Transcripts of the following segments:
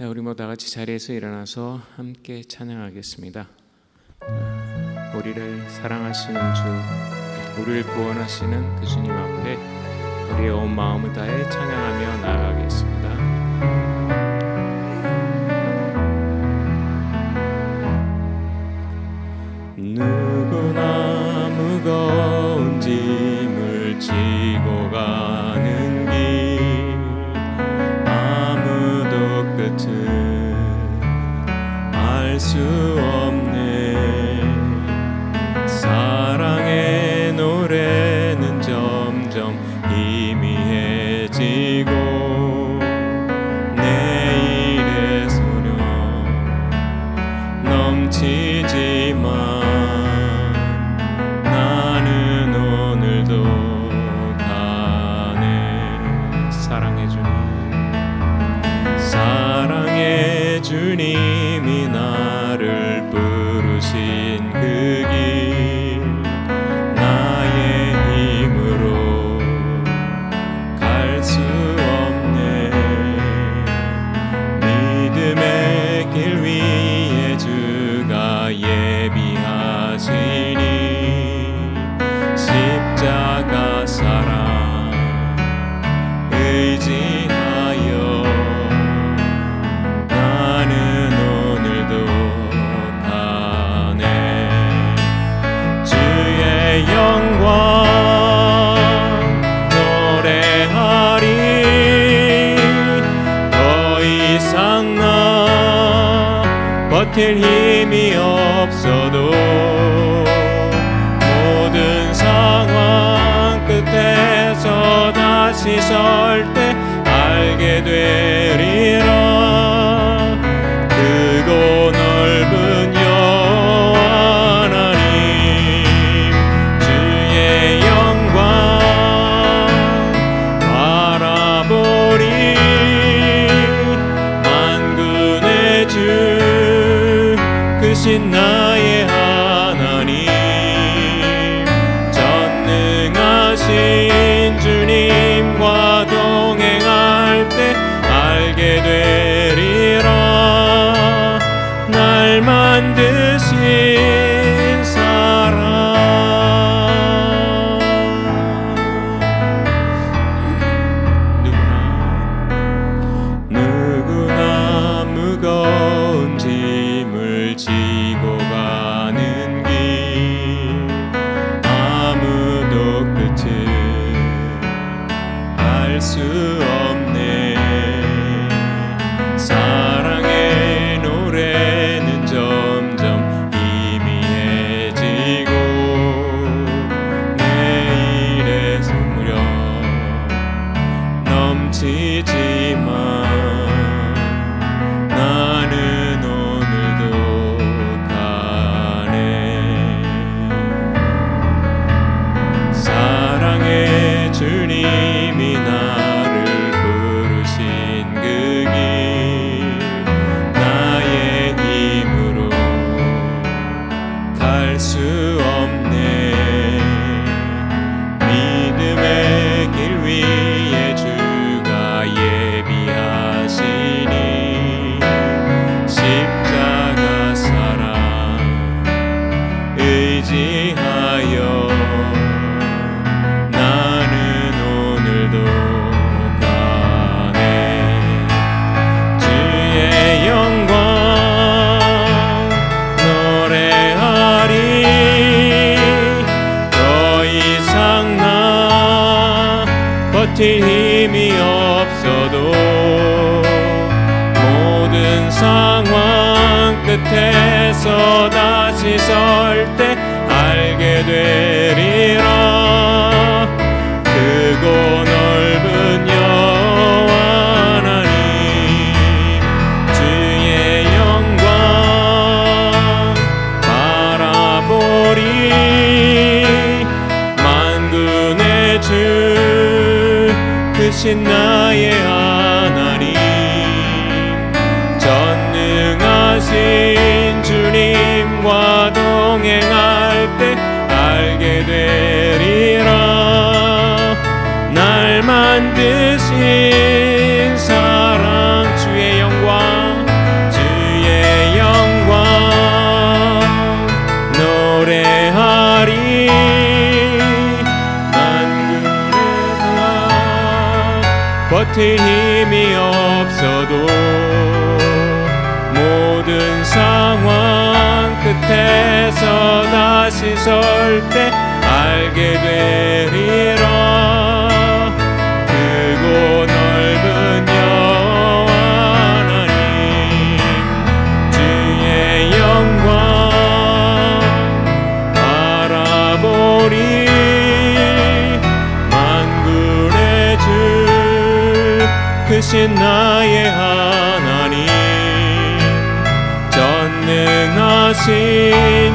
네, 우리 다 같이 자리에서 일어나서 함께 찬양하겠습니다. 우리를 사랑하시는 주, 우리를 구원하시는 그 주님 앞에 우리의 온 마음을 다해 찬양하며 나아가겠습니다. 누구나 무거운 짐을 지고 가는 길, 아무도 끝을 알 수 없네. 사랑의 노래는 점점 희미해지고 내일의 소령 넘치지만 주님이 나를 부르신 그 길, 나의 힘으로 갈 수 없네. 믿음의 길 위에 주가 예비하시니 십자가 사랑 의지하여 영광 노래하리. 더 이상 나 버틸 힘이 없어도 모든 상황 끝에서 다시 설 때 알게 되리라. 크고 넓은 여호와 하나님, 주의 영광 바라보리. 만군의 주 크신 나의 하나님, 전능하신 주님과 동행할 때 알게 되리라. 날 만드신 사랑. 누구나 무거운 짐을 지고 가는 길, 아무도 끝을 알 수 없네. 사랑의 노래는 점점 희미해지고 내일의 소령 넘치지만 나는 오늘도 가네. 사랑의 주님이 나를 부르신 그 길, 나의 힘으로 갈 수 없네. 믿음의 길 위에 주가 예비하시니 십자가 사랑 의지하여 나는 오늘도 가네. 주의 영광 노래하리. 더 이상 나 버틸 힘이 없어도 모든 상황 끝에서 다시 설 때 알게 되리라. 크고 넓은 여호와 하나님, 주의 영광 바라보리. 만군의 주 크신 나의 하나님, 전능하신 주님과 동행할 때 알게 되리라. 날 만드신 사랑, 주의 영광 버틸 힘이 없어도 모든 상황 끝에서 다시 설 때 알게 되리라. 크고 넓은 여호와 하나님 주의 영광 바라보리. 만군의 주 크신 나의 하나님 전능하신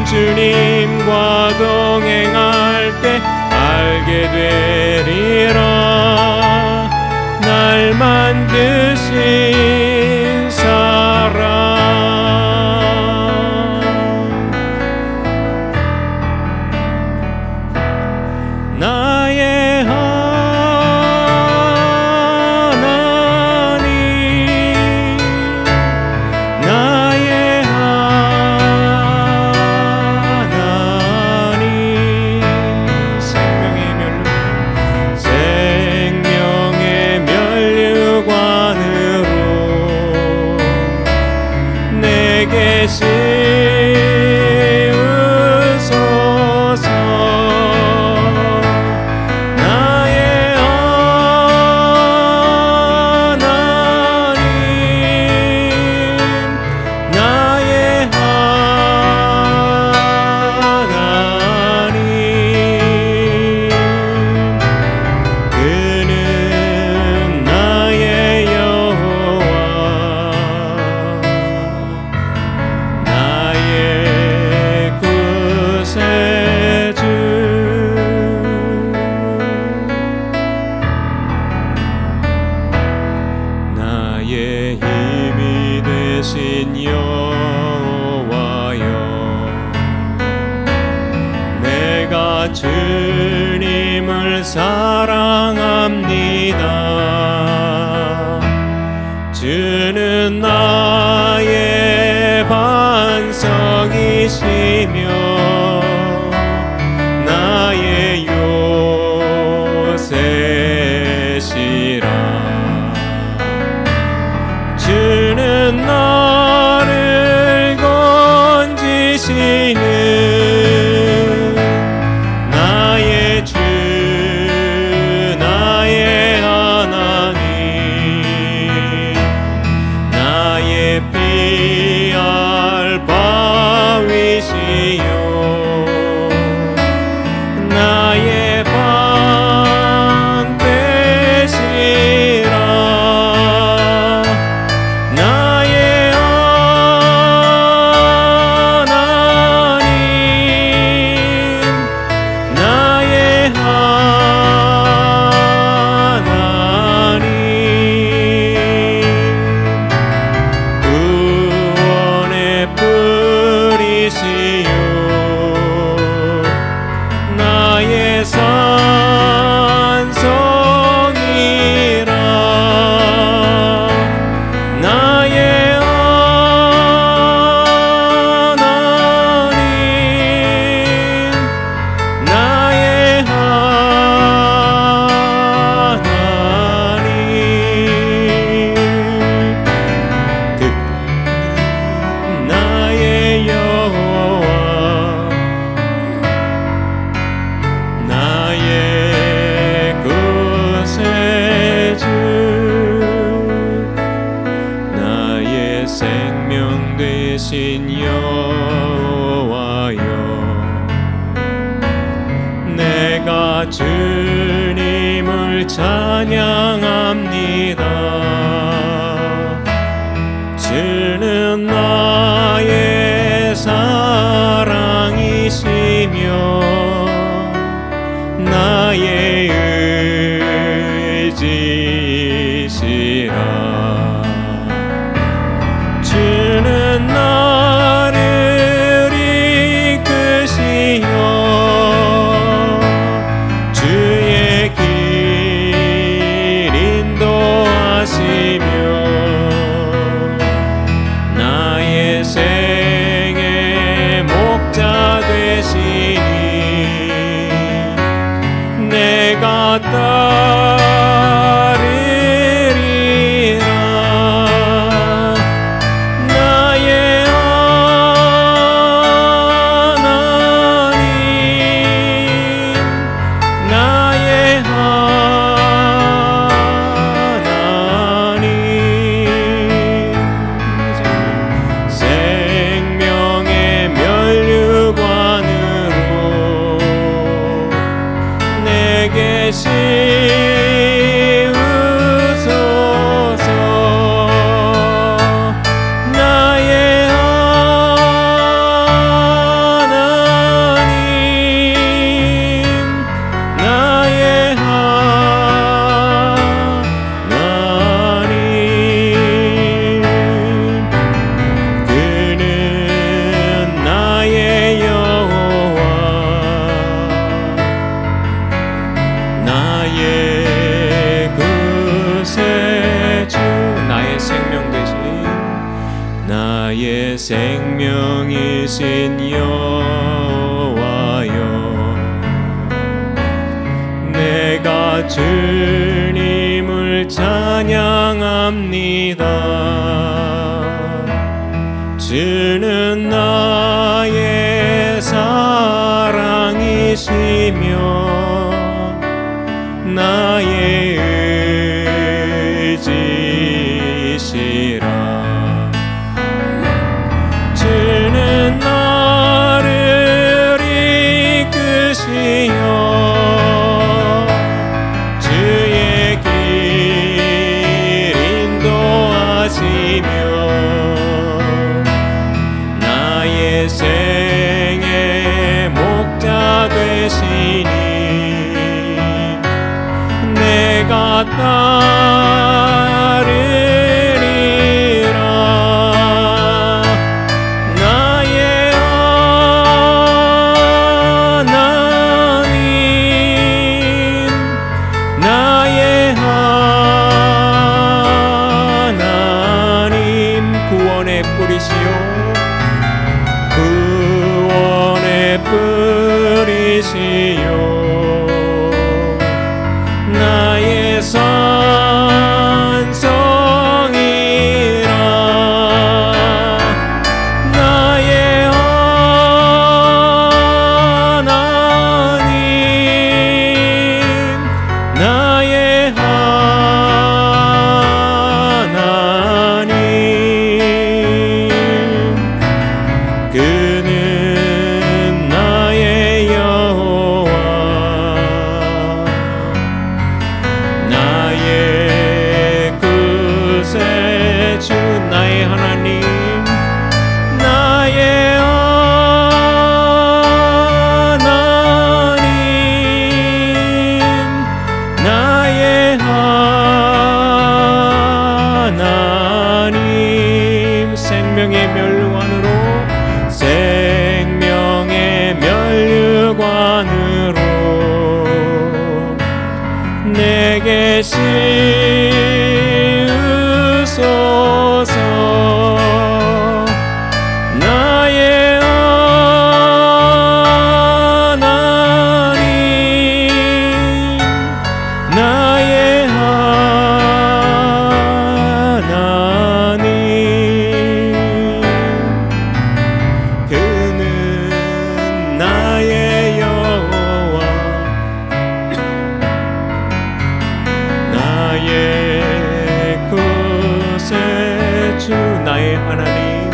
주님과 동행할 때 알게 되리라. 날 만드신 사랑 나의 하나님 나의 하나님 생명의 면류관으로 내게 씌우소서. 나의 하나님 나의 하나님 그는 나의 여호와 나의 구세주 나의 힘이 되신 여호와여 내가 주님을 사랑합니다. 주는 나의 반석이시며 나의 요새시라. 주는 나를 건지시는 나의 주 나의 하나님 나의 피할 바위시요 나의 방패시라. 나의 하나님 나의 하나님 구원의 뿌리시요 나의 산성이라. 나의 하나님 나의 하나님 나의 여호와 나의 구세주 나의 생명 되신 여호와여 내가 주님을 찬양합니다. 주는 나의 사랑이시며 나의 의지시라. 주는 나를 이끄시어 주의 길 인도하시며 나의 생의 목자 되시니 내가 따르 나의 생명이신 여호와여, 내가 주님을 찬양합니다. 주는 나의 사랑이시며 나의 의지시라. 주는 나를 이끄시어 주의 길 인도하시며 나의 생의 목자 되시니 내가 따르리라. 나의 하나님, 나의 하나님, 구원의 뿌리시오, 구원의 뿌리시오, 나의 산성이라. 나의 하나님, 나의 하나님, 그는 나의 여호와, 나의 구세주, 나의 하나님, 나의 하나님, 나의 하나님, 생명의 면류관으로, 생명의 면류관으로 내게 씌우소서. 나의 하나님, 나의 하나님, 그는 나의 여호와, 나의 구세주, 나의 하나님,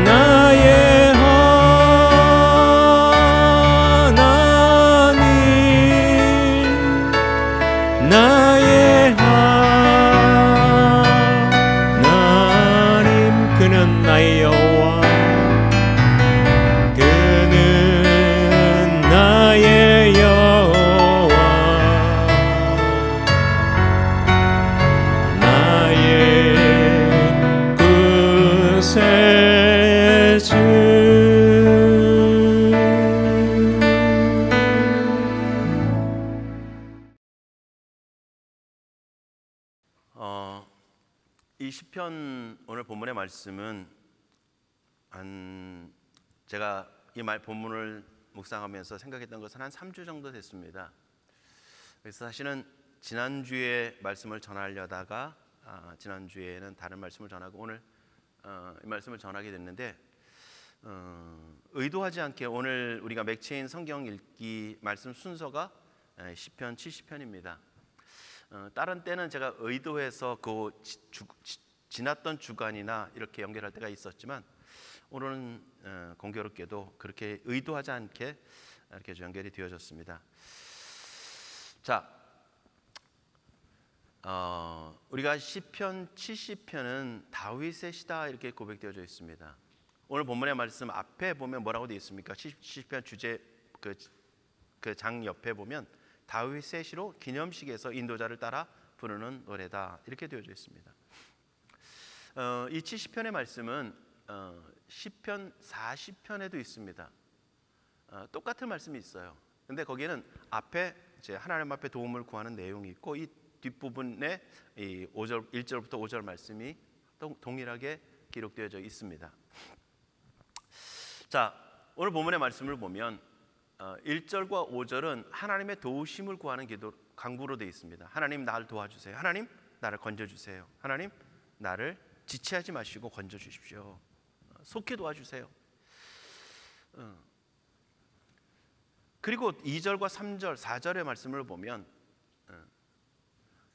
나의 하나님, 나의 하나님, 그는 나의 여호와, 그는 나의 여호와, 나의 구세주. 이 시편 오늘 본문의 말씀은 제가 이 본문을 묵상하면서 생각했던 것은 한 3주 정도 됐습니다. 그래서 사실은 지난주에 말씀을 전하려다가 지난주에는 다른 말씀을 전하고 오늘 이 말씀을 전하게 됐는데, 의도하지 않게 오늘 우리가 맥체인 성경 읽기 말씀 순서가 시편 70편입니다. 다른 때는 제가 의도해서 그 지났던 주간이나 이렇게 연결할 때가 있었지만 오늘은 공교롭게도 그렇게 의도하지 않게 이렇게 연결이 되어졌습니다. 자, 우리가 시편 70편은 다윗의 시다 이렇게 고백되어져 있습니다. 오늘 본문의 말씀 앞에 보면 뭐라고 되어 있습니까? 시편 주제 그 장 옆에 보면 다윗의 시로 기념식에서 인도자를 따라 부르는 노래다 이렇게 되어져 있습니다. 이 70편의 말씀은 시편 40편에도 있습니다. 똑같은 말씀이 있어요. 근데 거기에는 앞에 이제 하나님 앞에 도움을 구하는 내용이 있고, 이 뒷부분에 이 1절부터 5절 말씀이 동일하게 기록되어져 있습니다. 자, 오늘 본문의 말씀을 보면 1절과 5절은 하나님의 도우심을 구하는 기도 간구로 되어 있습니다. 하나님 나를 도와주세요. 하나님 나를 건져주세요. 하나님 나를 지체하지 마시고 건져주십시오. 속히 도와주세요. 그리고 2절과 3절, 4절의 말씀을 보면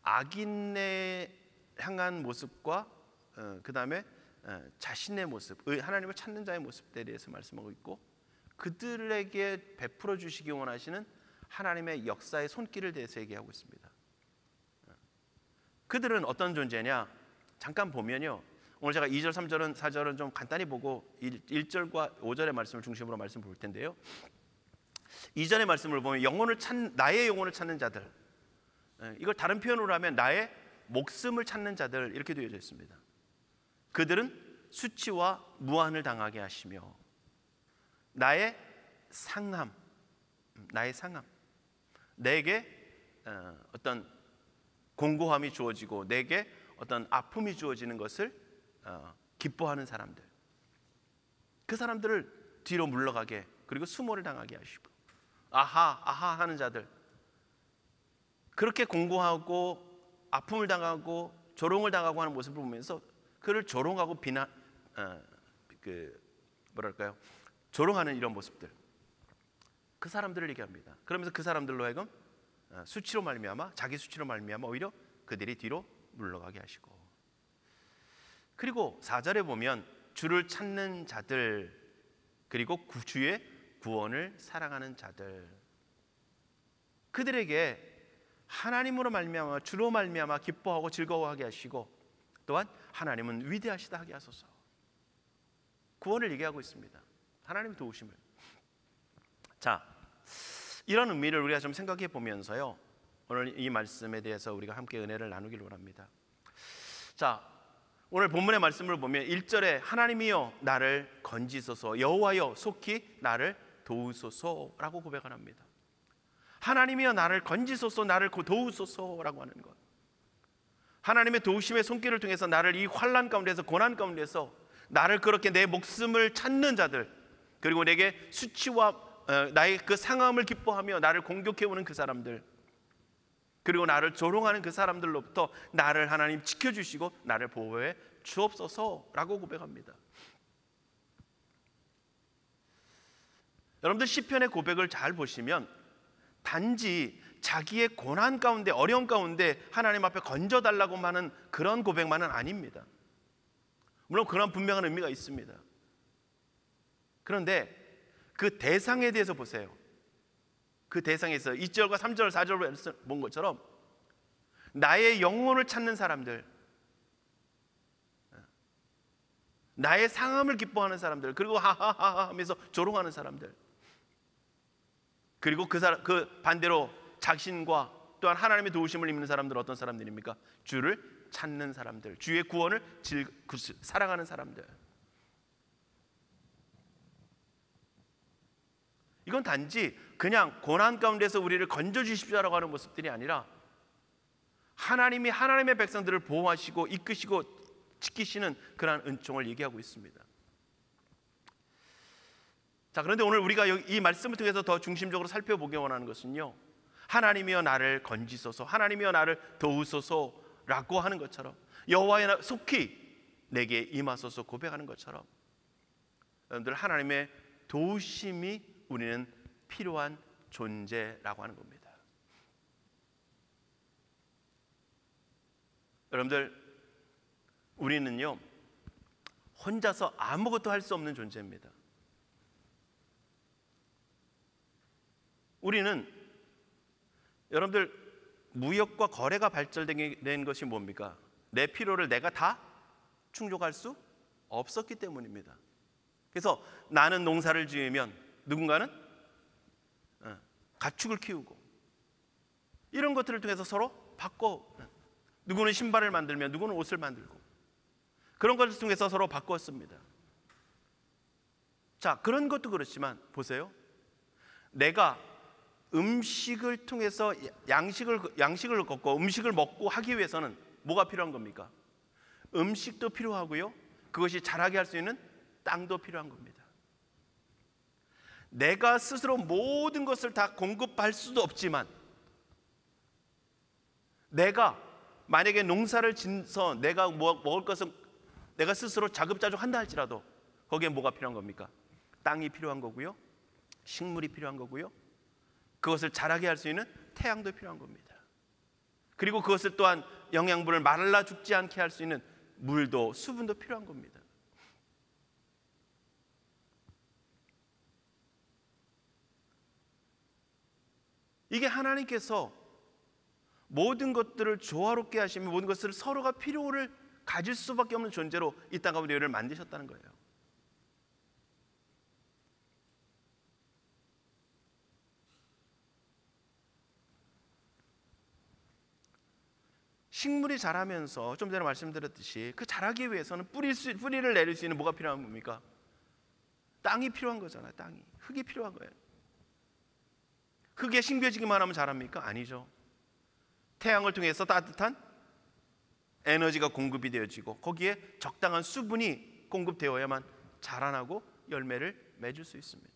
악인에 향한 모습과 그 다음에 자신의 모습, 하나님을 찾는 자의 모습에 대해서 말씀하고 있고, 그들에게 베풀어 주시기 원하시는 하나님의 역사의 손길을 대해서 얘기하고 있습니다. 그들은 어떤 존재냐? 잠깐 보면요, 오늘 제가 2절, 3절은 4절은 좀 간단히 보고 1절과 5절의 말씀을 중심으로 말씀 볼 텐데요. 2절의 말씀을 보면 나의 영혼을 찾는 자들, 이걸 다른 표현으로 하면 나의 목숨을 찾는 자들, 이렇게 되어져 있습니다. 그들은 수치와 무한을 당하게 하시며 나의 상함, 내게 어떤 공고함이 주어지고 내게 어떤 아픔이 주어지는 것을 기뻐하는 사람들, 그 사람들을 뒤로 물러가게, 그리고 수모를 당하게 하시고 아하 하는 자들, 그렇게 공고하고 아픔을 당하고 조롱을 당하고 하는 모습을 보면서 그를 조롱하고 조롱하는 이런 모습들, 그 사람들을 얘기합니다. 그러면서 그 사람들로 하여금 수치로 말미암아, 자기 수치로 말미암아 오히려 그들이 뒤로 물러가게 하시고, 그리고 4절에 보면 주를 찾는 자들, 그리고 주의 구원을 사랑하는 자들, 그들에게 하나님으로 말미암아, 주로 말미암아 기뻐하고 즐거워하게 하시고, 또한 하나님은 위대하시다 하게 하소서. 구원을 얘기하고 있습니다. 하나님 도우심을. 자, 이런 의미를 우리가 좀 생각해 보면서요, 오늘 이 말씀에 대해서 우리가 함께 은혜를 나누기를 원합니다. 자, 오늘 본문의 말씀을 보면 1절에 하나님이여 나를 건지소서, 여호와여 속히 나를 도우소서라고 고백을 합니다. 하나님이여 나를 건지소서, 나를 도우소서라고 하는 것, 하나님의 도우심의 손길을 통해서 나를 이 환난 가운데서, 고난 가운데서 나를 그렇게 내 목숨을 찾는 자들, 그리고 내게 수치와 나의 그 상함을 기뻐하며 나를 공격해오는 그 사람들, 그리고 나를 조롱하는 그 사람들로부터 나를 하나님 지켜주시고 나를 보호해 주옵소서라고 고백합니다. 여러분들 시편의 고백을 잘 보시면 단지 자기의 고난 가운데, 어려움 가운데 하나님 앞에 건져달라고 하는 그런 고백만은 아닙니다. 물론 그런 분명한 의미가 있습니다. 그런데 그 대상에 대해서 보세요. 그 대상에서 2절과 3절, 4절을 본 것처럼 나의 영혼을 찾는 사람들, 나의 상함을 기뻐하는 사람들, 그리고 하하하하 하면서 조롱하는 사람들, 그리고 그 반대로 자신과 또한 하나님의 도우심을 입는 사람들은 어떤 사람들입니까? 주를 찾는 사람들, 주의 구원을 사랑하는 사람들. 이건 단지 그냥 고난 가운데서 우리를 건져주십시오라고 하는 모습들이 아니라 하나님이 하나님의 백성들을 보호하시고 이끄시고 지키시는 그러한 은총을 얘기하고 있습니다. 자, 그런데 오늘 우리가 이 말씀을 통해서 더 중심적으로 살펴보기 원하는 것은요, 하나님이여 나를 건지소서, 하나님이여 나를 도우소서라고 하는 것처럼, 여호와여 속히 내게 임하소서 고백하는 것처럼, 여러분들 하나님의 도우심이 우리는 필요한 존재라고 하는 겁니다. 여러분들, 우리는요 혼자서 아무것도 할 수 없는 존재입니다. 우리는, 여러분들, 무역과 거래가 발달된 것이 뭡니까? 내 필요를 내가 다 충족할 수 없었기 때문입니다. 그래서 나는 농사를 지으면 누군가는 가축을 키우고, 이런 것들을 통해서 서로 바꿔, 누구는 신발을 만들면 누구는 옷을 만들고, 그런 것을 통해서 서로 바꿨습니다. 자, 그런 것도 그렇지만 보세요, 내가 음식을 통해서 양식을 걷고 음식을 먹고 하기 위해서는 뭐가 필요한 겁니까? 음식도 필요하고요, 그것이 자라게 할 수 있는 땅도 필요한 겁니다. 내가 스스로 모든 것을 다 공급할 수도 없지만, 내가 만약에 농사를 짓서 내가 먹을 것은 내가 스스로 자급자족한다 할지라도 거기에 뭐가 필요한 겁니까? 땅이 필요한 거고요, 식물이 필요한 거고요, 그것을 자라게 할 수 있는 태양도 필요한 겁니다. 그리고 그것을 또한 영양분을 말라 죽지 않게 할 수 있는 물도 수분도 필요한 겁니다. 이게 하나님께서 모든 것들을 조화롭게 하시며 모든 것을 서로가 필요를 가질 수밖에 없는 존재로 이 땅 가운데 우리를 만드셨다는 거예요. 식물이 자라면서 좀 전에 말씀드렸듯이 그 자라기 위해서는 뿌리를 내릴 수 있는 뭐가 필요한 겁니까? 땅이 필요한 거잖아요. 땅이, 흙이 필요한 거예요. 흙에 심겨지기만 하면 자랍니까? 아니죠. 태양을 통해서 따뜻한 에너지가 공급이 되어지고 거기에 적당한 수분이 공급되어야만 자라나고 열매를 맺을 수 있습니다.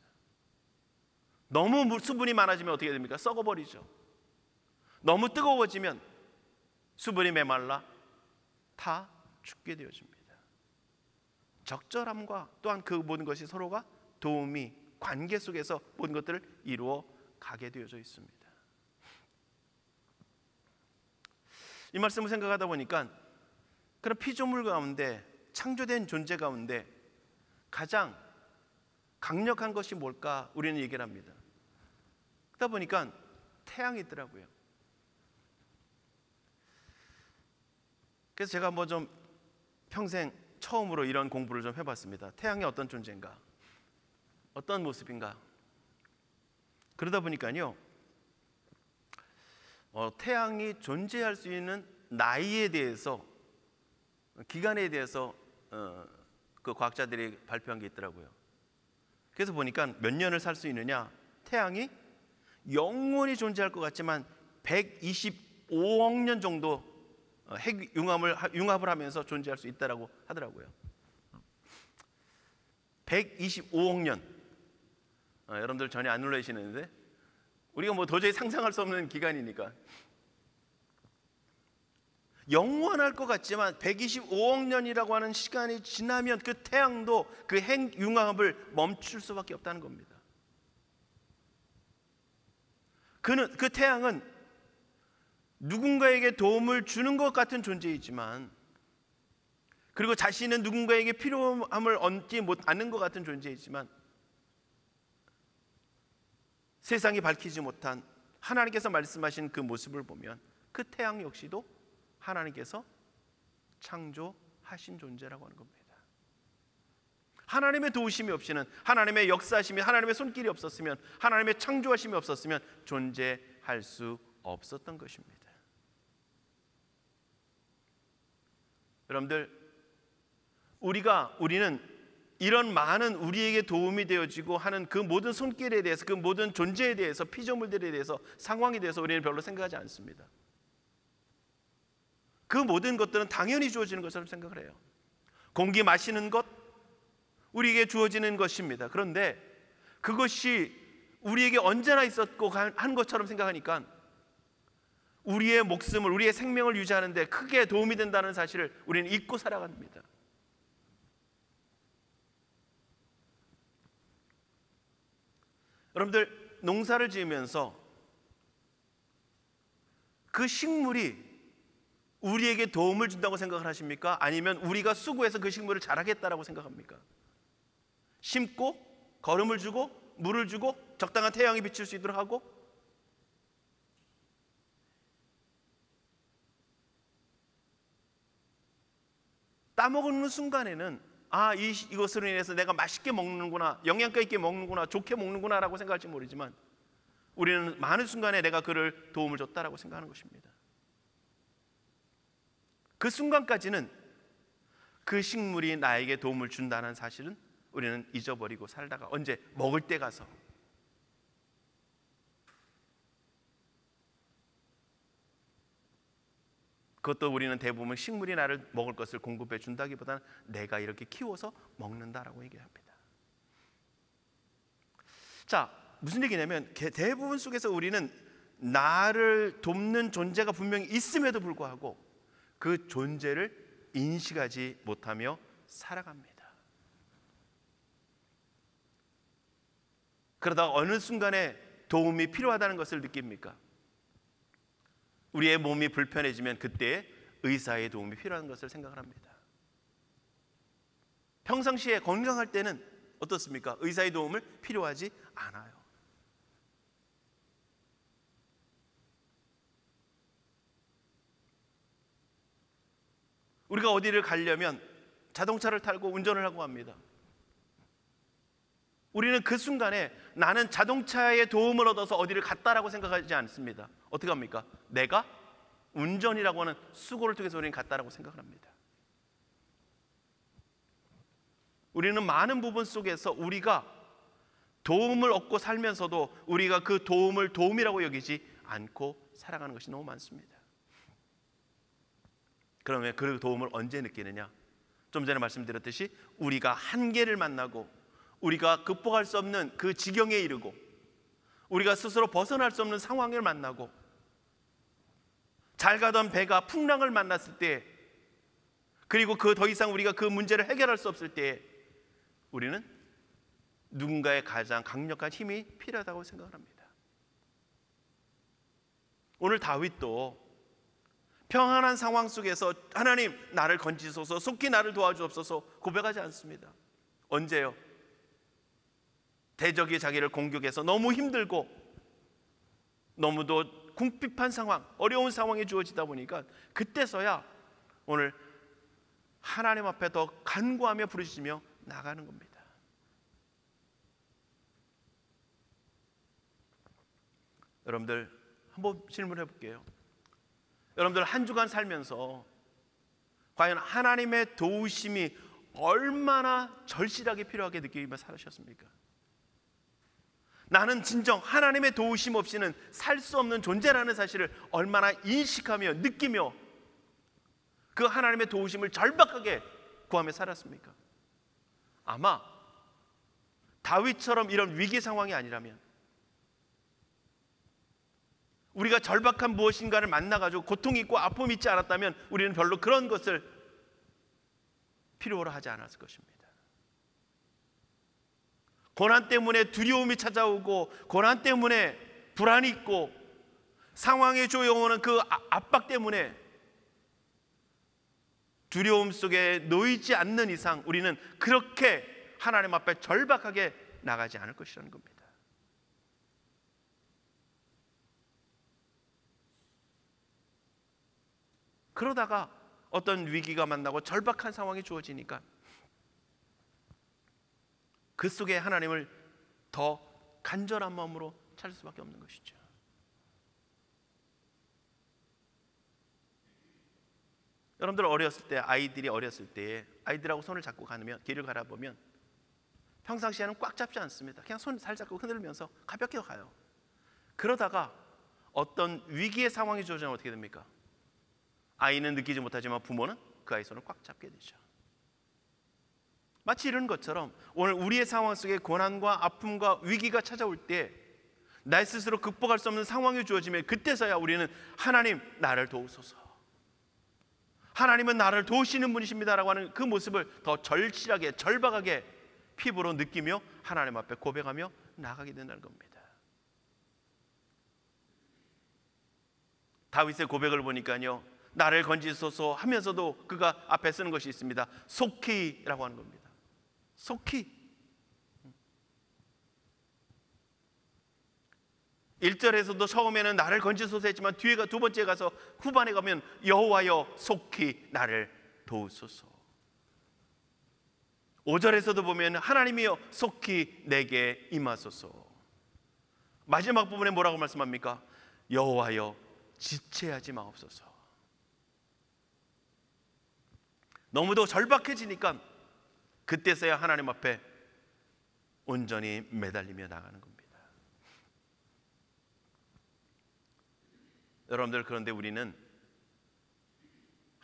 너무 수분이 많아지면 어떻게 됩니까? 썩어버리죠. 너무 뜨거워지면 수분이 메말라 타 죽게 되어집니다. 적절함과 또한 그 모든 것이 서로가 도움이 관계 속에서 모든 것들을 이루어 가게 되어져 있습니다. 이 말씀을 생각하다 보니까 그런 피조물 가운데, 창조된 존재 가운데 가장 강력한 것이 뭘까 우리는 얘기를 합니다. 그러다 보니까 태양이 있더라고요. 그래서 제가 뭐 좀 평생 처음으로 이런 공부를 좀 해봤습니다. 태양이 어떤 존재인가, 어떤 모습인가. 그러다 보니까요, 태양이 존재할 수 있는 나이에 대해서, 기간에 대해서 그 과학자들이 발표한 게 있더라고요. 그래서 보니까 몇 년을 살 수 있느냐, 태양이 영원히 존재할 것 같지만 125억 년 정도 핵 융합을 하면서 존재할 수 있다라고 하더라고요. 125억 년. 여러분들 전혀 안 놀라시는데 우리가 뭐 도저히 상상할 수 없는 기간이니까 영원할 것 같지만 125억 년이라고 하는 시간이 지나면 그 태양도 그 핵 융합을 멈출 수밖에 없다는 겁니다. 그 태양은 누군가에게 도움을 주는 것 같은 존재이지만, 그리고 자신은 누군가에게 필요함을 얻지 않는 것 같은 존재이지만, 세상이 밝히지 못한 하나님께서 말씀하신 그 모습을 보면 그 태양 역시도 하나님께서 창조하신 존재라고 하는 겁니다. 하나님의 도우심이 없이는, 하나님의 역사하심이, 하나님의 손길이 없었으면, 하나님의 창조하심이 없었으면 존재할 수 없었던 것입니다. 여러분들, 우리는 이런 많은 우리에게 도움이 되어지고 하는 그 모든 손길에 대해서, 그 모든 존재에 대해서, 피조물들에 대해서, 상황에 대해서 우리는 별로 생각하지 않습니다. 그 모든 것들은 당연히 주어지는 것처럼 생각을 해요. 공기 마시는 것, 우리에게 주어지는 것입니다. 그런데 그것이 우리에게 언제나 있었고 한 것처럼 생각하니까 우리의 목숨을, 우리의 생명을 유지하는 데 크게 도움이 된다는 사실을 우리는 잊고 살아갑니다. 여러분들, 농사를 지으면서 그 식물이 우리에게 도움을 준다고 생각을 하십니까? 아니면 우리가 수고해서 그 식물을 자라겠다라고 생각합니까? 심고 거름을 주고 물을 주고 적당한 태양이 비칠 수 있도록 하고, 따먹는 순간에는 이것으로 인해서 내가 맛있게 먹는구나, 영양가 있게 먹는구나, 좋게 먹는구나 라고 생각할지 모르지만 우리는 많은 순간에 내가 그를 도움을 줬다라고 생각하는 것입니다. 그 순간까지는 그 식물이 나에게 도움을 준다는 사실은 우리는 잊어버리고 살다가 언제 먹을 때 가서, 그것도 우리는 대부분 식물이 나를 먹을 것을 공급해 준다기보다는 내가 이렇게 키워서 먹는다라고 얘기합니다. 자, 무슨 얘기냐면 대부분 속에서 우리는 나를 돕는 존재가 분명히 있음에도 불구하고 그 존재를 인식하지 못하며 살아갑니다. 그러다가 어느 순간에 도움이 필요하다는 것을 느낍니까? 우리의 몸이 불편해지면 그때 의사의 도움이 필요한 것을 생각을 합니다. 평상시에 건강할 때는 어떻습니까? 의사의 도움을 필요하지 않아요. 우리가 어디를 가려면 자동차를 타고 운전을 하고 합니다. 우리는 그 순간에 나는 자동차의 도움을 얻어서 어디를 갔다라고 생각하지 않습니다. 어떻게 합니까? 내가 운전이라고 하는 수고를 통해서 우리는 갔다라고 생각을 합니다. 우리는 많은 부분 속에서 우리가 도움을 얻고 살면서도 우리가 그 도움을 도움이라고 여기지 않고 살아가는 것이 너무 많습니다. 그러면 그 도움을 언제 느끼느냐? 좀 전에 말씀드렸듯이 우리가 한계를 만나고 우리가 극복할 수 없는 그 지경에 이르고 우리가 스스로 벗어날 수 없는 상황을 만나고 잘 가던 배가 풍랑을 만났을 때, 그리고 그 더 이상 우리가 그 문제를 해결할 수 없을 때 우리는 누군가의 가장 강력한 힘이 필요하다고 생각을 합니다. 오늘 다윗도 평안한 상황 속에서 하나님 나를 건지소서, 속히 나를 도와주옵소서 고백하지 않습니다. 언제요? 대적이 자기를 공격해서 너무 힘들고 너무도 궁핍한 상황, 어려운 상황이 주어지다 보니까 그때서야 오늘 하나님 앞에 더 간구하며 부르시며 나가는 겁니다. 여러분들 한번 질문해 볼게요. 여러분들 한 주간 살면서 과연 하나님의 도우심이 얼마나 절실하게 필요하게 느끼며 살으셨습니까? 나는 진정 하나님의 도우심 없이는 살 수 없는 존재라는 사실을 얼마나 인식하며 느끼며 그 하나님의 도우심을 절박하게 구하며 살았습니까? 아마 다윗처럼 이런 위기 상황이 아니라면, 우리가 절박한 무엇인가를 만나가지고 고통이 있고 아픔이 있지 않았다면 우리는 별로 그런 것을 필요로 하지 않았을 것입니다. 고난 때문에 두려움이 찾아오고 고난 때문에 불안이 있고 상황에 조여오는 그 압박 때문에 두려움 속에 놓이지 않는 이상 우리는 그렇게 하나님 앞에 절박하게 나가지 않을 것이라는 겁니다. 그러다가 어떤 위기가 만나고 절박한 상황이 주어지니까 그 속에 하나님을 더 간절한 마음으로 찾을 수밖에 없는 것이죠. 여러분들 어렸을 때, 아이들이 어렸을 때 아이들하고 손을 잡고 가면, 길을 가다보면 평상시에는 꽉 잡지 않습니다. 그냥 손 살짝 흔들면서 가볍게 가요. 그러다가 어떤 위기의 상황이 주어지면 어떻게 됩니까? 아이는 느끼지 못하지만 부모는 그 아이 손을 꽉 잡게 되죠. 마치 이런 것처럼 오늘 우리의 상황 속에 고난과 아픔과 위기가 찾아올 때 나 스스로 극복할 수 없는 상황이 주어지면 그때서야 우리는 하나님 나를 도우소서, 하나님은 나를 도우시는 분이십니다라고 하는 그 모습을 더 절실하게 절박하게 피부로 느끼며 하나님 앞에 고백하며 나가게 된다는 겁니다. 다윗의 고백을 보니까요, 나를 건지소서 하면서도 그가 앞에 쓰는 것이 있습니다. 속히라고 하는 겁니다. 속히. 1절에서도 처음에는 나를 건지소서 했지만 뒤에가 두 번째 가서 후반에 가면 여호와여 속히 나를 도우소서. 5절에서도 보면 하나님이여 속히 내게 임하소서. 마지막 부분에 뭐라고 말씀합니까? 여호와여 지체하지 마옵소서. 너무도 절박해지니까 그때서야 하나님 앞에 온전히 매달리며 나가는 겁니다. 여러분들, 그런데 우리는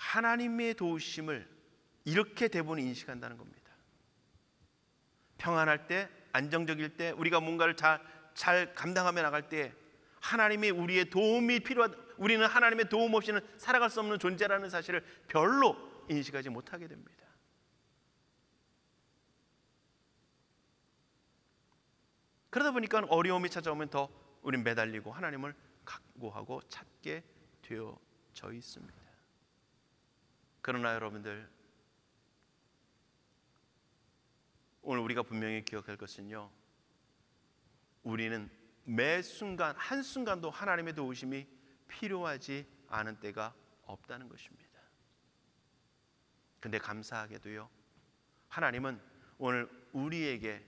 하나님의 도우심을 이렇게 대부분 인식한다는 겁니다. 평안할 때, 안정적일 때, 우리가 뭔가를 잘 감당하며 나갈 때 하나님이 우리의 도움이 우리는 하나님의 도움 없이는 살아갈 수 없는 존재라는 사실을 별로 인식하지 못하게 됩니다. 그러다 보니까 어려움이 찾아오면 더 우린 매달리고 하나님을 각고하고 찾게 되어져 있습니다. 그러나 여러분들, 오늘 우리가 분명히 기억할 것은요, 우리는 매 순간 한순간도 하나님의 도우심이 필요하지 않은 때가 없다는 것입니다. 근데 감사하게도요, 하나님은 오늘 우리에게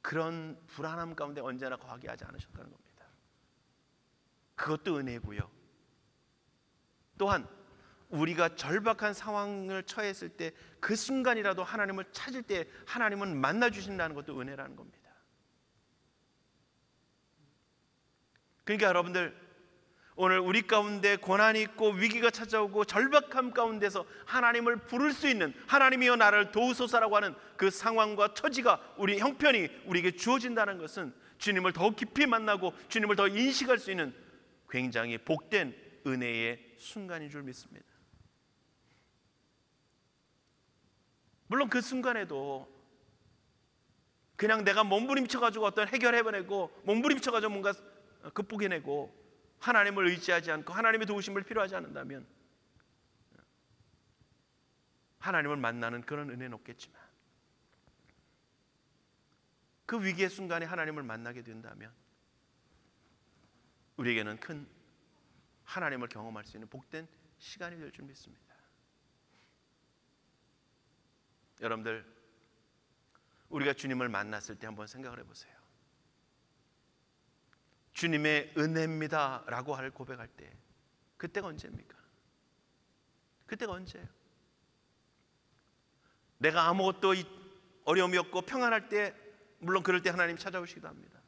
그런 불안함 가운데 언제나 거하게 하지 않으셨다는 겁니다. 그것도 은혜고요, 또한 우리가 절박한 상황을 처했을 때 그 순간이라도 하나님을 찾을 때 하나님은 만나 주신다는 것도 은혜라는 겁니다. 그러니까 여러분들, 오늘 우리 가운데 고난이 있고 위기가 찾아오고 절박함 가운데서 하나님을 부를 수 있는, 하나님이여 나를 도우소서라고 하는 그 상황과 처지가, 우리 형편이 우리에게 주어진다는 것은 주님을 더 깊이 만나고 주님을 더 인식할 수 있는 굉장히 복된 은혜의 순간인 줄 믿습니다. 물론 그 순간에도 그냥 내가 몸부림쳐가지고 어떤 해결해내고 몸부림쳐가지고 뭔가 극복해내고 하나님을 의지하지 않고 하나님의 도우심을 필요하지 않는다면 하나님을 만나는 그런 은혜는 없겠지만, 그 위기의 순간에 하나님을 만나게 된다면 우리에게는 큰 하나님을 경험할 수 있는 복된 시간이 될 줄 믿습니다. 여러분들, 우리가 주님을 만났을 때 한번 생각을 해보세요. 주님의 은혜입니다 라고 고백할 때 그때가 언제입니까? 그때가 언제예요? 내가 아무것도 어려움이 없고 평안할 때, 물론 그럴 때 하나님 찾아오시기도 합니다.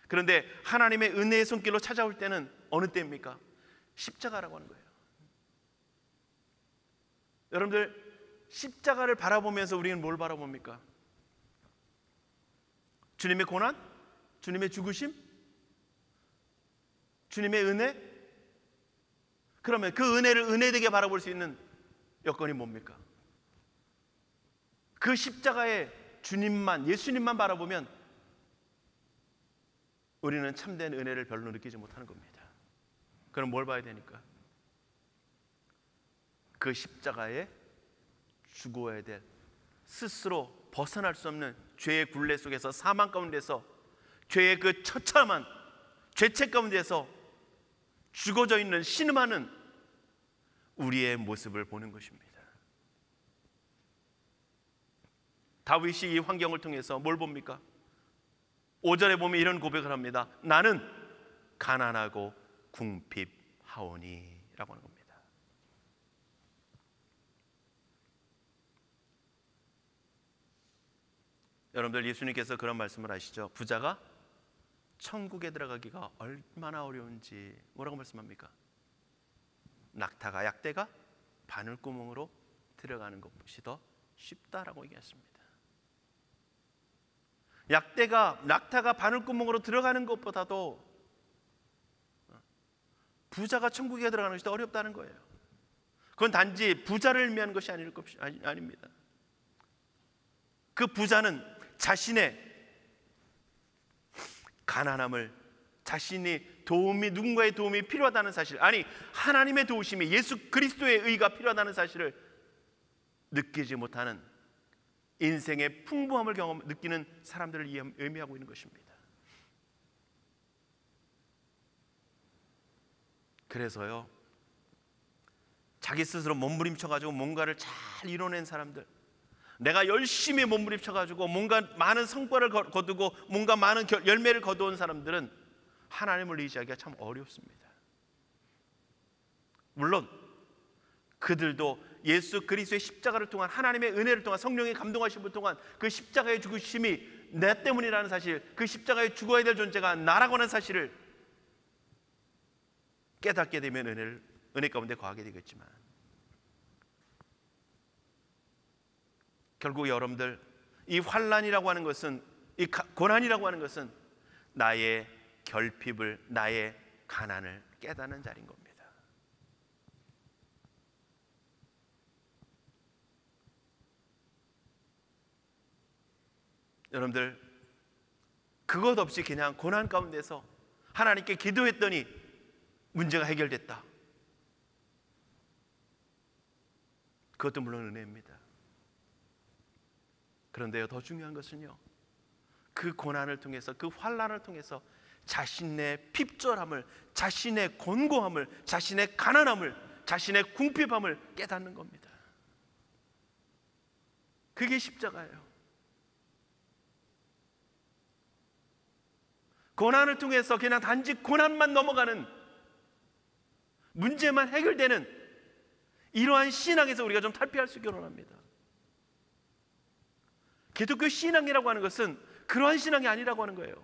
그런데 하나님의 은혜의 손길로 찾아올 때는 어느 때입니까? 십자가라고 하는 거예요. 여러분들, 십자가를 바라보면서 우리는 뭘 바라봅니까? 주님의 고난? 주님의 죽으심? 주님의 은혜? 그러면 그 은혜를 은혜되게 바라볼 수 있는 여건이 뭡니까? 그 십자가의 주님만, 예수님만 바라보면 우리는 참된 은혜를 별로 느끼지 못하는 겁니다. 그럼 뭘 봐야 되니까? 그 십자가에 죽어야 될, 스스로 벗어날 수 없는 죄의 굴레 속에서, 사망 가운데서, 죄의 그 처참한 죄책 가운데서 죽어져 있는 신음하는 우리의 모습을 보는 것입니다. 다윗이 이 환경을 통해서 뭘 봅니까? 5절에 보면 이런 고백을 합니다. 나는 가난하고 궁핍하오니 라고 하는 겁니다. 여러분들, 예수님께서 그런 말씀을 하시죠. 부자가 천국에 들어가기가 얼마나 어려운지 뭐라고 말씀합니까? 낙타가, 약대가 바늘구멍으로 들어가는 것이 더 쉽다라고 얘기했습니다. 낙타가 바늘구멍으로 들어가는 것보다도 부자가 천국에 들어가는 것이 더 어렵다는 거예요. 그건 단지 부자를 의미하는 것이 아닙니다. 그 부자는 자신의 가난함을, 자신이 누군가의 도움이 필요하다는 사실, 아니 하나님의 도우심이, 예수 그리스도의 의가 필요하다는 사실을 느끼지 못하는, 인생의 풍부함을 느끼는 사람들을 의미하고 있는 것입니다. 그래서요, 자기 스스로 몸부림쳐가지고 뭔가를 잘 이뤄낸 사람들, 내가 열심히 몸부림쳐가지고 뭔가 많은 성과를 거두고 뭔가 많은 열매를 거두온 사람들은 하나님을 의지하기가 참 어렵습니다. 물론 그들도 예수 그리스도의 십자가를 통한, 하나님의 은혜를 통한, 성령의 감동하심을 통한 그 십자가의 죽으심이 내 때문이라는 사실, 그 십자가에 죽어야 될 존재가 나라고 하는 사실을 깨닫게 되면 은혜 가운데 거하게 되겠지만, 결국 여러분들, 이 환난이라고 하는 것은, 이 고난이라고 하는 것은 나의 결핍을, 나의 가난을 깨닫는 자리인 겁니다. 여러분들, 그것 없이 그냥 고난 가운데서 하나님께 기도했더니 문제가 해결됐다. 그것도 물론 은혜입니다. 그런데요, 더 중요한 것은요, 그 고난을 통해서, 그 환난을 통해서 자신의 핍절함을, 자신의 곤고함을, 자신의 가난함을, 자신의 궁핍함을 깨닫는 겁니다. 그게 십자가예요. 고난을 통해서 그냥 단지 고난만 넘어가는, 문제만 해결되는 이러한 신앙에서 우리가 좀 탈피할 수 있기를 원합니다. 기독교 신앙이라고 하는 것은 그러한 신앙이 아니라고 하는 거예요.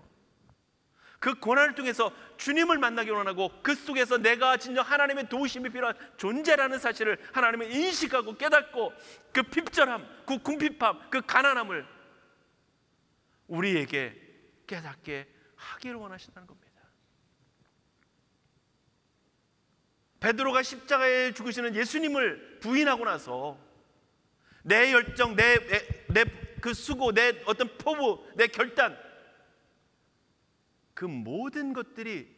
그 고난을 통해서 주님을 만나기 원하고, 그 속에서 내가 진정 하나님의 도우심이 필요한 존재라는 사실을 하나님은 인식하고 깨닫고, 그 핍절함, 그 궁핍함, 그 가난함을 우리에게 깨닫게 하기를 원하신다는 겁니다. 베드로가 십자가에 죽으시는 예수님을 부인하고 나서 내 열정, 내 그 수고, 내 어떤 포부, 내 결단, 그 모든 것들이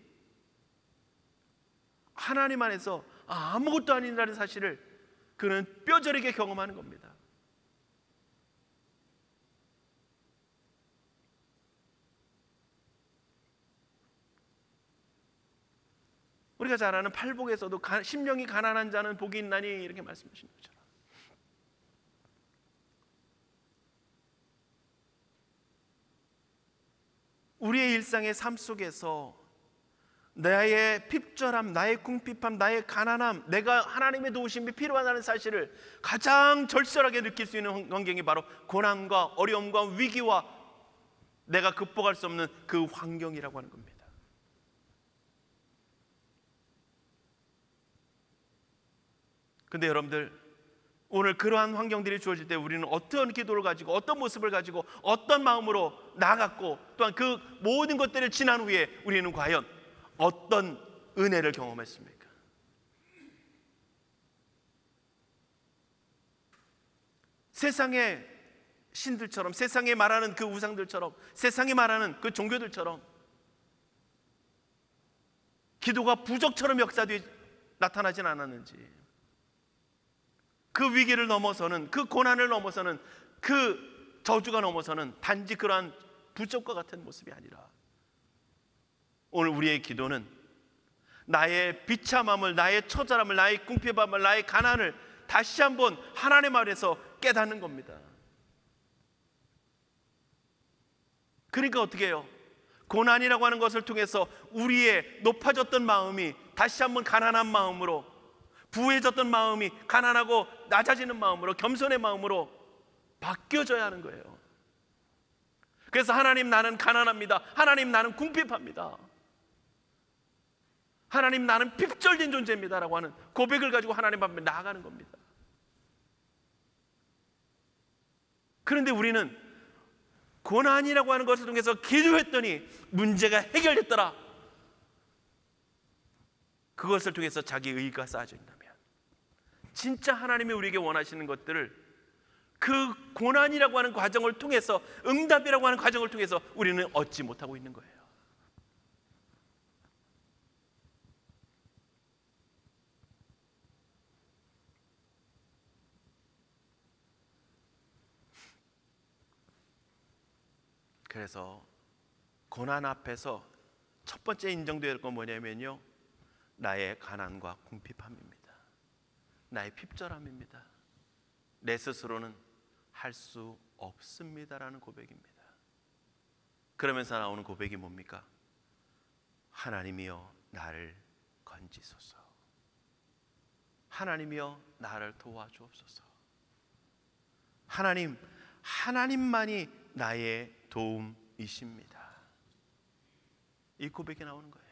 하나님 안에서 아무것도 아니라는 사실을 그는 뼈저리게 경험하는 겁니다. 우리가 잘 아는 팔복에서도 심령이 가난한 자는 복이 있나니 이렇게 말씀하신 것처럼, 우리의 일상의 삶 속에서 나의 핍절함, 나의 궁핍함, 나의 가난함, 내가 하나님의 도우심이 필요하다는 사실을 가장 절실하게 느낄 수 있는 환경이 바로 고난과 어려움과 위기와 내가 극복할 수 없는 그 환경이라고 하는 겁니다. 근데 여러분들, 오늘 그러한 환경들이 주어질 때 우리는 어떤 기도를 가지고, 어떤 모습을 가지고, 어떤 마음으로 나아갔고, 또한 그 모든 것들을 지난 후에 우리는 과연 어떤 은혜를 경험했습니까? 세상의 신들처럼, 세상에 말하는 그 우상들처럼, 세상에 말하는 그 종교들처럼 기도가 부적처럼 역사되어 나타나진 않았는지, 그 위기를 넘어서는, 그 고난을 넘어서는, 그 저주가 넘어서는 단지 그러한 부적과 같은 모습이 아니라, 오늘 우리의 기도는 나의 비참함을, 나의 처절함을, 나의 궁핍함을, 나의 가난을 다시 한번 하나님 안에서 깨닫는 겁니다. 그러니까 어떻게 해요? 고난이라고 하는 것을 통해서 우리의 높아졌던 마음이 다시 한번 가난한 마음으로, 부해졌던 마음이 가난하고 낮아지는 마음으로, 겸손의 마음으로 바뀌어져야 하는 거예요. 그래서 하나님, 나는 가난합니다. 하나님, 나는 궁핍합니다. 하나님, 나는 핍절된 존재입니다 라고 하는 고백을 가지고 하나님 앞에 나아가는 겁니다. 그런데 우리는 고난이라고 하는 것을 통해서 기도했더니 문제가 해결됐더라, 그것을 통해서 자기 의의가 쌓여져 있다면, 진짜 하나님이 우리에게 원하시는 것들을 그 고난이라고 하는 과정을 통해서, 응답이라고 하는 과정을 통해서 우리는 얻지 못하고 있는 거예요. 그래서 고난 앞에서 첫 번째 인정되어야 할 건 뭐냐면요, 나의 가난과 궁핍함입니다. 나의 핍절함입니다. 내 스스로는 할 수 없습니다라는 고백입니다. 그러면서 나오는 고백이 뭡니까? 하나님이여 나를 건지소서. 하나님이여 나를 도와주옵소서. 하나님만이 나의 도움이십니다. 이 고백이 나오는 거예요.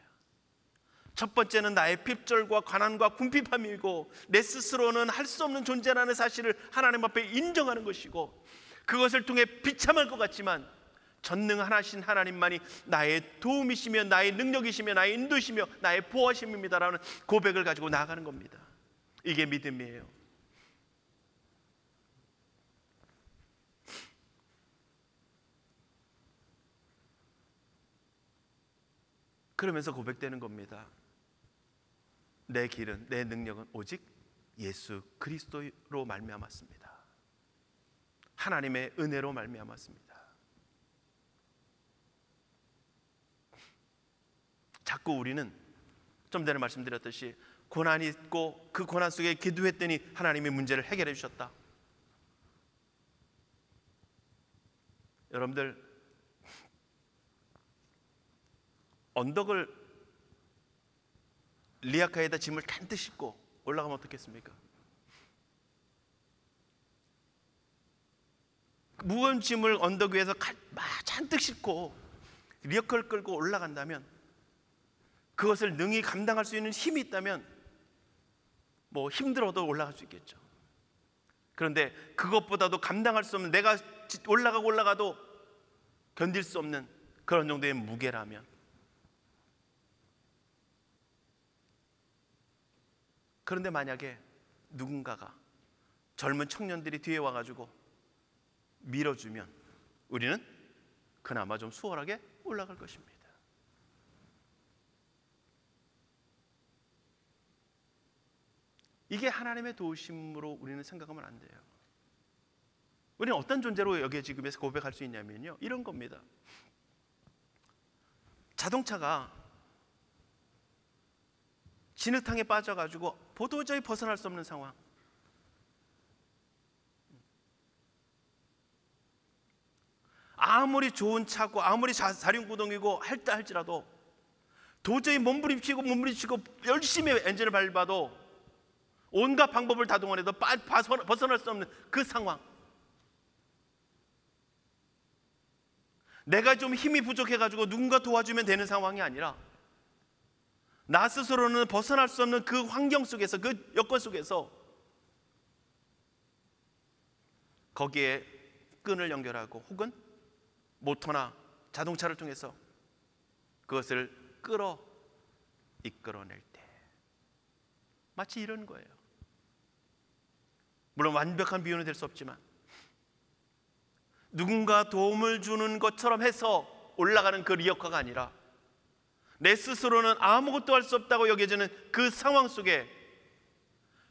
첫 번째는 나의 핍절과 가난과 궁핍함이고 내 스스로는 할 수 없는 존재라는 사실을 하나님 앞에 인정하는 것이고, 그것을 통해 비참할 것 같지만 전능하신 하나님만이 나의 도움이시며 나의 능력이시며 나의 인도이시며 나의 보호하심입니다라는 고백을 가지고 나아가는 겁니다. 이게 믿음이에요. 그러면서 고백되는 겁니다. 내 길은, 내 능력은 오직 예수 그리스도로 말미암았습니다. 하나님의 은혜로 말미암았습니다. 자꾸 우리는 좀 전에 말씀드렸듯이 고난이 있고 그 고난 속에 기도했더니 하나님이 문제를 해결해 주셨다. 여러분들, 언덕을 리아카에다 짐을 잔뜩 싣고 올라가면 어떻겠습니까? 무거운 짐을 언덕 위에서 잔뜩 싣고 리아카를 끌고 올라간다면, 그것을 능히 감당할 수 있는 힘이 있다면 뭐 힘들어도 올라갈 수 있겠죠. 그런데 그것보다도 감당할 수 없는, 내가 올라가도 견딜 수 없는 그런 정도의 무게라면, 그런데 만약에 누군가가, 젊은 청년들이 뒤에 와가지고 밀어주면 우리는 그나마 좀 수월하게 올라갈 것입니다. 이게 하나님의 도우심으로 우리는 생각하면 안 돼요. 우리는 어떤 존재로 여기에 지금에서 고백할 수 있냐면요, 이런 겁니다. 자동차가 진흙탕에 빠져가지고 도저히 벗어날 수 없는 상황. 아무리 좋은 차고 아무리 사륜구동이고 할지라도 도저히 몸부림치고 열심히 엔진을 밟아도 온갖 방법을 다 동원해도 벗어날 수 없는 그 상황. 내가 좀 힘이 부족해가지고 누군가 도와주면 되는 상황이 아니라 나 스스로는 벗어날 수 없는 그 환경 속에서, 그 여건 속에서 거기에 끈을 연결하고 혹은 모터나 자동차를 통해서 그것을 이끌어낼 때 마치 이런 거예요. 물론 완벽한 비유는 될 수 없지만 누군가 도움을 주는 것처럼 해서 올라가는 그 리어카가 아니라 내 스스로는 아무것도 할 수 없다고 여겨지는 그 상황 속에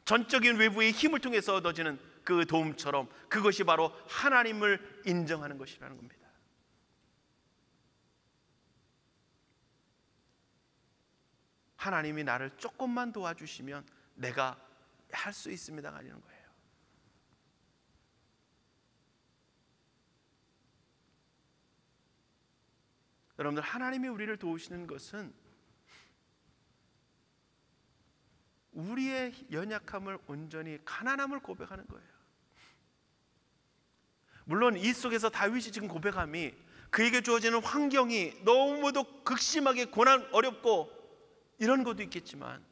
전적인 외부의 힘을 통해서 얻어지는 그 도움처럼, 그것이 바로 하나님을 인정하는 것이라는 겁니다. 하나님이 나를 조금만 도와주시면 내가 할 수 있습니다가 아니는 거예요. 여러분들, 하나님이 우리를 도우시는 것은 우리의 연약함을, 온전히 가난함을 고백하는 거예요. 물론 이 속에서 다윗이 지금 고백함이 그에게 주어지는 환경이 너무도 극심하게 고난, 어렵고 이런 것도 있겠지만,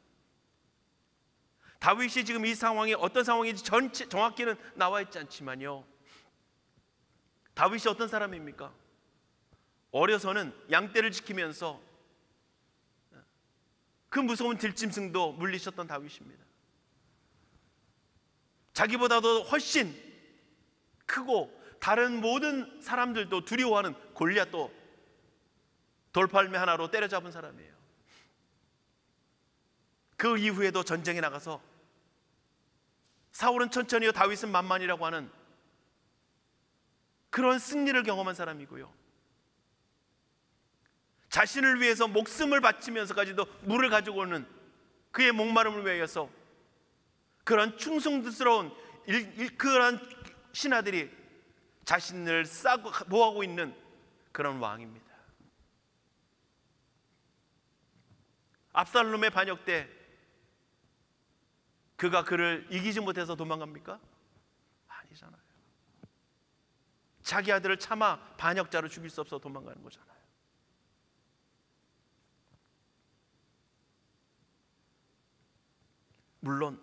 다윗이 지금 이 상황이 어떤 상황인지 정확히는 나와 있지 않지만요, 다윗이 어떤 사람입니까? 어려서는 양떼를 지키면서 그 무서운 들짐승도 물리쳤던 다윗입니다. 자기보다도 훨씬 크고 다른 모든 사람들도 두려워하는 골리앗도 돌팔매 하나로 때려잡은 사람이에요. 그 이후에도 전쟁에 나가서 사울은 천천히요 다윗은 만만이라고 하는 그런 승리를 경험한 사람이고요, 자신을 위해서 목숨을 바치면서까지도 물을 가지고 오는 그의 목마름을 위해서 그런 충성스러운 그런 신하들이 자신을 싸고 보호하고 있는 그런 왕입니다. 압살롬의 반역 때 그가 그를 이기지 못해서 도망갑니까? 아니잖아요. 자기 아들을 차마 반역자로 죽일 수 없어 도망가는 거잖아요. 물론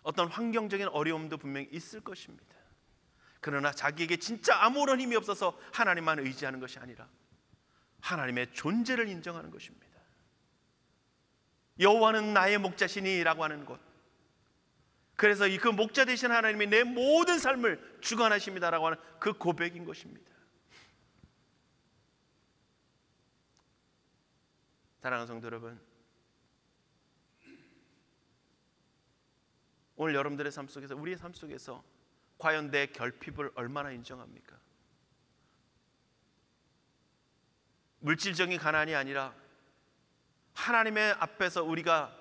어떤 환경적인 어려움도 분명히 있을 것입니다. 그러나 자기에게 진짜 아무런 힘이 없어서 하나님만 의지하는 것이 아니라 하나님의 존재를 인정하는 것입니다. 여호와는 나의 목자시니라고 하는 것, 그래서 그 목자 되신 하나님이 내 모든 삶을 주관하십니다라고 하는 그 고백인 것입니다. 사랑하는 성도 여러분, 오늘 여러분들의 삶 속에서, 우리의 삶 속에서 과연 내 결핍을 얼마나 인정합니까? 물질적인 가난이 아니라 하나님의 앞에서 우리가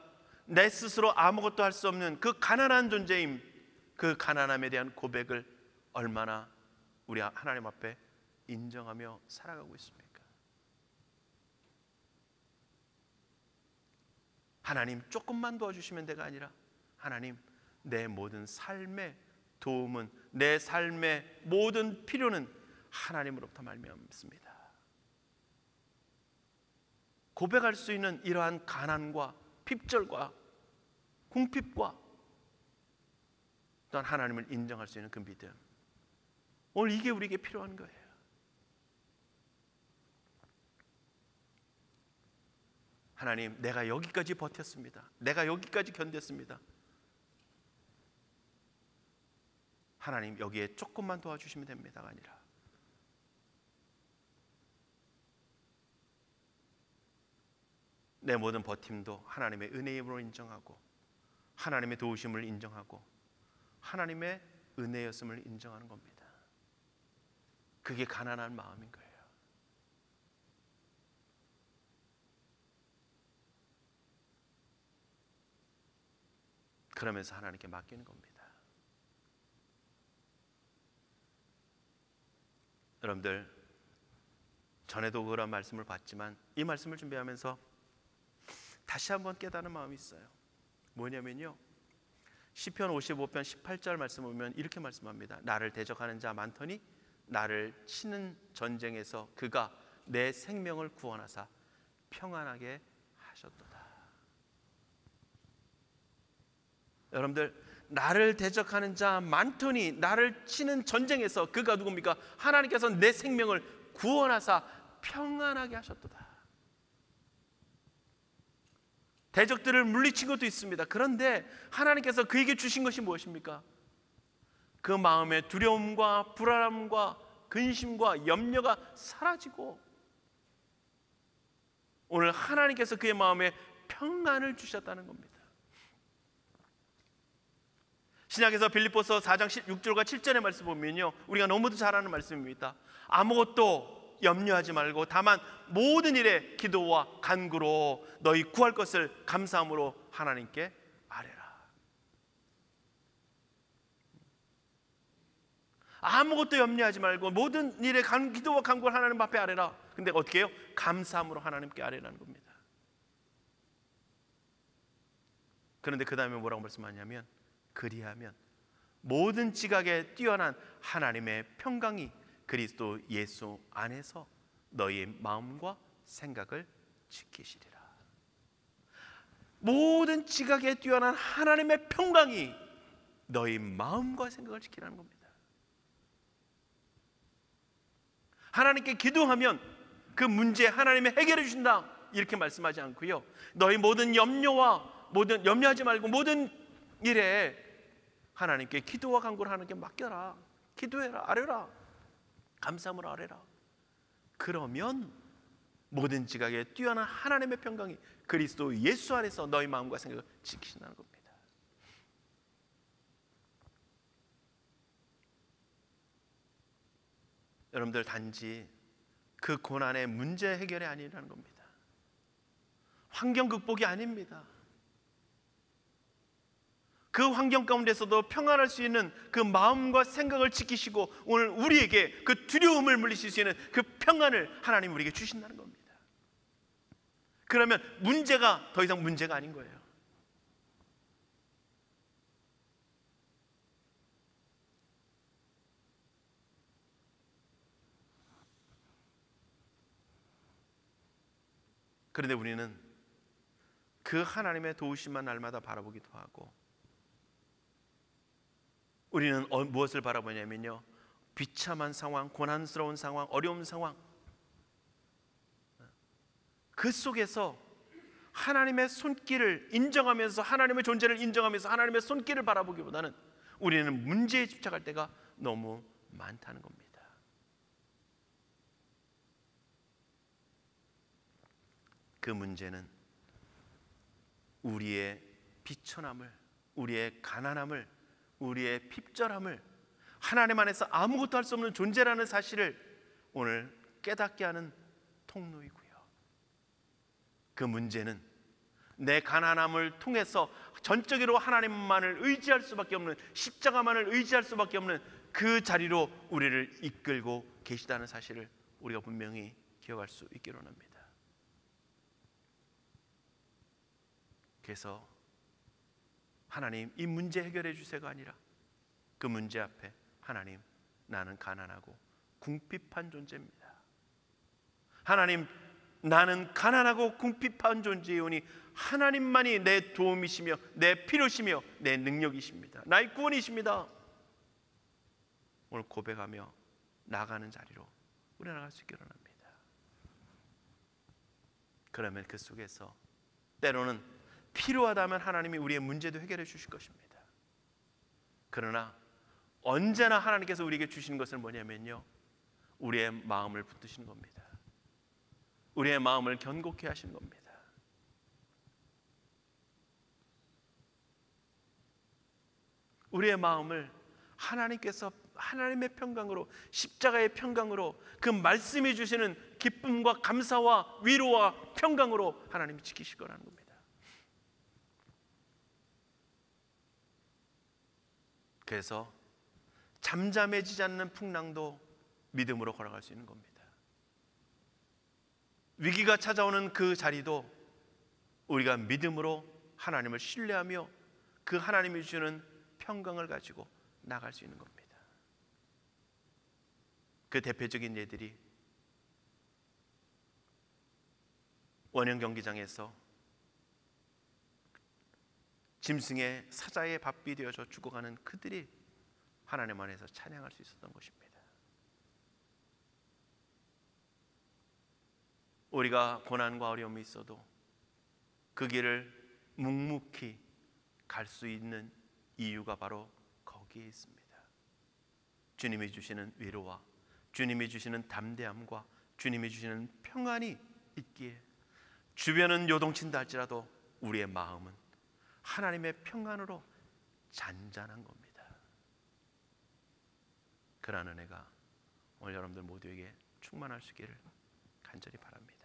내 스스로 아무것도 할 수 없는 그 가난한 존재임, 그 가난함에 대한 고백을 얼마나 우리 하나님 앞에 인정하며 살아가고 있습니까? 하나님 조금만 도와주시면 돼가 아니라 하나님 내 모든 삶의 도움은, 내 삶의 모든 필요는 하나님으로부터 말미암습니다. 고백할 수 있는 이러한 가난과 핍절과 궁핍과 또한 하나님을 인정할 수 있는 그 믿음, 오늘 이게 우리에게 필요한 거예요. 하나님, 내가 여기까지 버텼습니다. 내가 여기까지 견뎠습니다. 하나님 여기에 조금만 도와주시면 됩니다가 아니라 내 모든 버팀도 하나님의 은혜의 힘으로 인정하고, 하나님의 도우심을 인정하고, 하나님의 은혜였음을 인정하는 겁니다. 그게 가난한 마음인 거예요. 그러면서 하나님께 맡기는 겁니다. 여러분들, 전에도 그런 말씀을 봤지만 이 말씀을 준비하면서 다시 한번 깨닫는 마음이 있어요. 뭐냐면요, 시편 55편 18절 말씀을 보면 이렇게 말씀합니다. 나를 대적하는 자 많더니 나를 치는 전쟁에서 그가 내 생명을 구원하사 평안하게 하셨도다. 여러분들, 나를 대적하는 자 많더니 나를 치는 전쟁에서 그가 누굽니까? 하나님께서 내 생명을 구원하사 평안하게 하셨도다. 대적들을 물리친 것도 있습니다. 그런데 하나님께서 그에게 주신 것이 무엇입니까? 그 마음의 두려움과 불안함과 근심과 염려가 사라지고 오늘 하나님께서 그의 마음에 평안을 주셨다는 겁니다. 신약에서 빌립보서 4장 6절과 7절의 말씀 보면요, 우리가 너무도 잘 아는 말씀입니다. 아무것도 염려하지 말고 다만 모든 일에 기도와 간구로 너희 구할 것을 감사함으로 하나님께 아뢰라. 아무것도 염려하지 말고 모든 일에 기도와 간구를 하나님 앞에 아뢰라. 근데 어떻게 해요? 감사함으로 하나님께 아뢰라는 겁니다. 그런데 그 다음에 뭐라고 말씀하냐면, 그리하면 모든 지각에 뛰어난 하나님의 평강이 그리스도 예수 안에서 너희의 마음과 생각을 지키시리라. 모든 지각에 뛰어난 하나님의 평강이 너희 마음과 생각을 지키라는 겁니다. 하나님께 기도하면 그 문제 하나님이 해결해 주신다 이렇게 말씀하지 않고요, 너희 모든 염려하지 말고 모든 일에 하나님께 기도와 간구를 하나님께 맡겨라. 기도해라, 아뢰라, 감사함으로 아뢰라. 그러면 모든 지각에 뛰어난 하나님의 평강이 그리스도 예수 안에서 너희 마음과 생각을 지키신다는 겁니다. 여러분들, 단지 그 고난의 문제 해결이 아니라는 겁니다. 환경 극복이 아닙니다. 그 환경 가운데서도 평안할 수 있는 그 마음과 생각을 지키시고 오늘 우리에게 그 두려움을 물리칠 수 있는 그 평안을 하나님 우리에게 주신다는 겁니다. 그러면 문제가 더 이상 문제가 아닌 거예요. 그런데 우리는 그 하나님의 도우심만 날마다 바라보기도 하고, 우리는 무엇을 바라보냐면요, 비참한 상황, 고난스러운 상황, 어려운 상황, 그 속에서 하나님의 손길을 인정하면서, 하나님의 존재를 인정하면서 하나님의 손길을 바라보기보다는 우리는 문제에 집착할 때가 너무 많다는 겁니다. 그 문제는 우리의 비천함을, 우리의 가난함을, 우리의 핍절함을, 하나님 안에서 아무것도 할 수 없는 존재라는 사실을 오늘 깨닫게 하는 통로이고요. 그 문제는 내 가난함을 통해서 전적으로 하나님만을 의지할 수밖에 없는, 십자가만을 의지할 수밖에 없는 그 자리로 우리를 이끌고 계시다는 사실을 우리가 분명히 기억할 수 있기를 원합니다. 그래서 하나님, 이 문제 해결해 주세요가 아니라 그 문제 앞에 하나님, 나는 가난하고 궁핍한 존재입니다. 하나님, 나는 가난하고 궁핍한 존재이오니 하나님만이 내 도움이시며 내 필요시며 내 능력이십니다. 나의 구원이십니다. 오늘 고백하며 나가는 자리로 우리 나갈 수 있기를 원합니다. 그러면 그 속에서 때로는 필요하다면 하나님이 우리의 문제도 해결해 주실 것입니다. 그러나 언제나 하나님께서 우리에게 주시는 것은 뭐냐면요, 우리의 마음을 붙드시는 겁니다. 우리의 마음을 견고케 하시는 겁니다. 우리의 마음을 하나님께서 하나님의 평강으로, 십자가의 평강으로, 그 말씀이 주시는 기쁨과 감사와 위로와 평강으로 하나님이 지키실 거라는 겁니다. 그래서 잠잠해지지 않는 풍랑도 믿음으로 걸어갈 수 있는 겁니다. 위기가 찾아오는 그 자리도 우리가 믿음으로 하나님을 신뢰하며 그 하나님이 주시는 평강을 가지고 나갈 수 있는 겁니다. 그 대표적인 예들이 원형 경기장에서 짐승의 사자의 밥이 되어져 죽어가는 그들이 하나님 안에서 찬양할 수 있었던 것입니다. 우리가 고난과 어려움이 있어도 그 길을 묵묵히 갈 수 있는 이유가 바로 거기에 있습니다. 주님이 주시는 위로와 주님이 주시는 담대함과 주님이 주시는 평안이 있기에 주변은 요동친다 할지라도 우리의 마음은 하나님의 평안으로 잔잔한 겁니다. 그러한 은혜가 오늘 여러분들 모두에게 충만할 수 있기를 간절히 바랍니다.